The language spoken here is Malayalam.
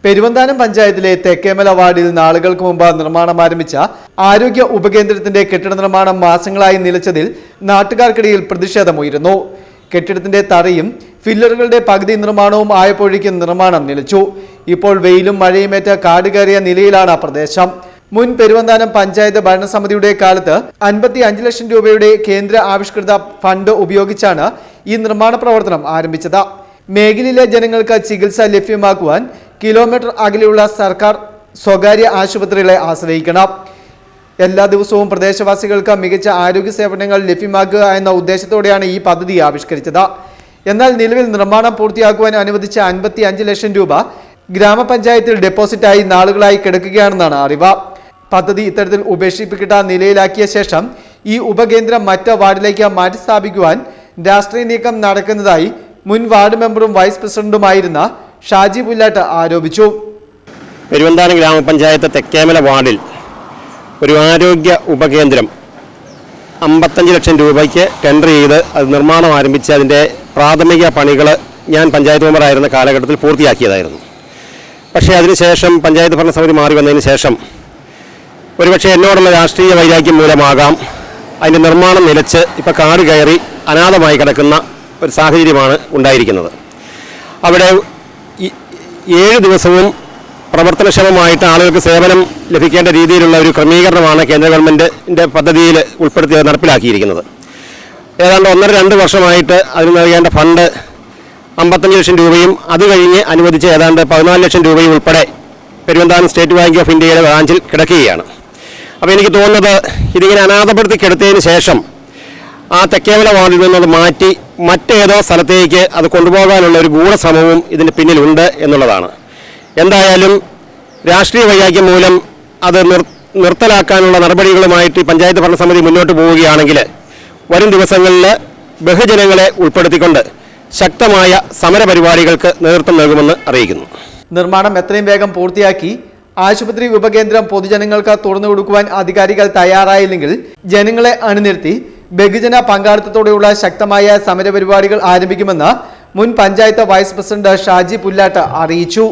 പെരുവന്താനം പഞ്ചായത്തിലെ തെക്കേമല വാർഡിൽ നാളുകൾക്ക് മുമ്പ് നിർമ്മാണം ആരംഭിച്ച ആരോഗ്യ ഉപകേന്ദ്രത്തിന്റെ കെട്ടിട നിർമ്മാണം മാസങ്ങളായി നിലച്ചതിൽ നാട്ടുകാർക്കിടയിൽ പ്രതിഷേധമുയരുന്നു. കെട്ടിടത്തിന്റെ തറയും ഫില്ലറുകളുടെ പകുതി നിർമ്മാണവും ആയപ്പോഴേക്കും നിർമ്മാണം നിലച്ചു. ഇപ്പോൾ വെയിലും മഴയുമേറ്റ കാട് കയറിയ നിലയിലാണ് പ്രദേശം. മുൻ പെരുവന്താനം പഞ്ചായത്ത് ഭരണസമിതിയുടെ കാലത്ത് 55 ലക്ഷം രൂപയുടെ കേന്ദ്ര ആവിഷ്കൃത ഫണ്ട് ഉപയോഗിച്ചാണ് ഈ നിർമ്മാണ പ്രവർത്തനം ആരംഭിച്ചത്. മേഖലയിലെ ജനങ്ങൾക്ക് ചികിത്സ ലഭ്യമാക്കുവാൻ കിലോമീറ്റർ അകലെയുള്ള സർക്കാർ സ്വകാര്യ ആശുപത്രികളെ ആശ്രയിക്കണം. എല്ലാ ദിവസവും പ്രദേശവാസികൾക്ക് മികച്ച ആരോഗ്യ സേവനങ്ങൾ ലഭ്യമാക്കുക എന്ന ഉദ്ദേശത്തോടെയാണ് ഈ പദ്ധതി ആവിഷ്കരിച്ചത്. എന്നാൽ നിലവിൽ നിർമ്മാണം പൂർത്തിയാക്കുവാൻ അനുവദിച്ച 55 ലക്ഷം രൂപ ഗ്രാമപഞ്ചായത്തിൽ ഡെപ്പോസിറ്റായി നാളുകളായി കിടക്കുകയാണെന്നാണ് അറിവ്. പദ്ധതി ഇത്തരത്തിൽ ഉപേക്ഷിപ്പിക്കട്ട നിലയിലാക്കിയ ശേഷം ഈ ഉപകേന്ദ്രം മറ്റ് വാർഡിലേക്ക് മാറ്റി സ്ഥാപിക്കുവാൻ രാഷ്ട്രീയ നീക്കം നടക്കുന്നതായി മുൻ വാർഡ് മെമ്പറും വൈസ് പ്രസിഡന്റുമായിരുന്ന ഷാജി പുല്ലാട്ട് ആരോപിച്ചു. പെരുവന്താനം ഗ്രാമപഞ്ചായത്ത് തെക്കേമല വാർഡിൽ ഒരു ആരോഗ്യ ഉപകേന്ദ്രം 55 ലക്ഷം രൂപയ്ക്ക് ടെൻഡർ ചെയ്ത് അത് നിർമ്മാണം ആരംഭിച്ച് അതിൻ്റെ പ്രാഥമിക പണികൾ ഞാൻ പഞ്ചായത്ത് മെമ്പറായിരുന്ന കാലഘട്ടത്തിൽ പൂർത്തിയാക്കിയതായിരുന്നു. പക്ഷേ അതിനുശേഷം പഞ്ചായത്ത് ഭരണസമിതി മാറി വന്നതിന് ശേഷം ഒരുപക്ഷെ എന്നോടുള്ള രാഷ്ട്രീയ വൈരാഗ്യം മൂലമാകാം അതിൻ്റെ നിർമ്മാണം നിലച്ച് ഇപ്പോൾ കാട് കയറി അനാഥമായി കിടക്കുന്ന ഒരു സാഹചര്യമാണ് ഉണ്ടായിരിക്കുന്നത്. അവിടെ 7 ദിവസവും പ്രവർത്തനക്ഷമമായിട്ട് ആളുകൾക്ക് സേവനം ലഭിക്കേണ്ട രീതിയിലുള്ള ഒരു ക്രമീകരണമാണ് കേന്ദ്ര ഗവൺമെൻറ്റിൻ്റെ പദ്ധതിയിൽ ഉൾപ്പെടുത്തി നടപ്പിലാക്കിയിരിക്കുന്നത്. ഏതാണ്ട് 1.5-2 വർഷമായിട്ട് അതിന് നൽകേണ്ട ഫണ്ട് 55 ലക്ഷം രൂപയും അത് കഴിഞ്ഞ് അനുവദിച്ച് ഏതാണ്ട് 14 ലക്ഷം രൂപയും ഉൾപ്പെടെ പെരുവന്താനം സ്റ്റേറ്റ് ബാങ്ക് ഓഫ് ഇന്ത്യയുടെ ബ്രാഞ്ചിൽ കിടക്കുകയാണ്. അപ്പോൾ എനിക്ക് തോന്നുന്നത് ഇതിങ്ങനെ അനാഥപ്പെടുത്തി കിടത്തതിന് ശേഷം ആ തെക്കേമല വാർഡിൽ നിന്നത് മാറ്റി മറ്റേതോ സ്ഥലത്തേക്ക് അത് കൊണ്ടുപോകാനുള്ള ഒരു ഗൂഢശ്രമവും ഇതിന് പിന്നിലുണ്ട് എന്നുള്ളതാണ്. എന്തായാലും രാഷ്ട്രീയ വൈരാഗ്യം മൂലം അത് നിർത്തലാക്കാനുള്ള നടപടികളുമായിട്ട് പഞ്ചായത്ത് ഭരണസമിതി മുന്നോട്ട് പോവുകയാണെങ്കിൽ വരും ദിവസങ്ങളിൽ ബഹുജനങ്ങളെ ഉൾപ്പെടുത്തിക്കൊണ്ട് ശക്തമായ സമരപരിപാടികൾക്ക് നേതൃത്വം നൽകുമെന്ന് അറിയിക്കുന്നു. നിർമ്മാണം എത്രയും വേഗം പൂർത്തിയാക്കി ആശുപത്രി ഉപകേന്ദ്രം പൊതുജനങ്ങൾക്ക് തുറന്നു കൊടുക്കുവാൻ അധികാരികൾ തയ്യാറായില്ലെങ്കിൽ ജനങ്ങളെ അണിനിർത്തി ബഹുജന പങ്കാളിത്തത്തോടെയുള്ള ശക്തമായ സമരപരിപാടികൾ ആരംഭിക്കുമെന്ന് മുൻ പഞ്ചായത്ത് വൈസ് പ്രസിഡന്റ് ഷാജി പുല്ലാട്ട് അറിയിച്ചു.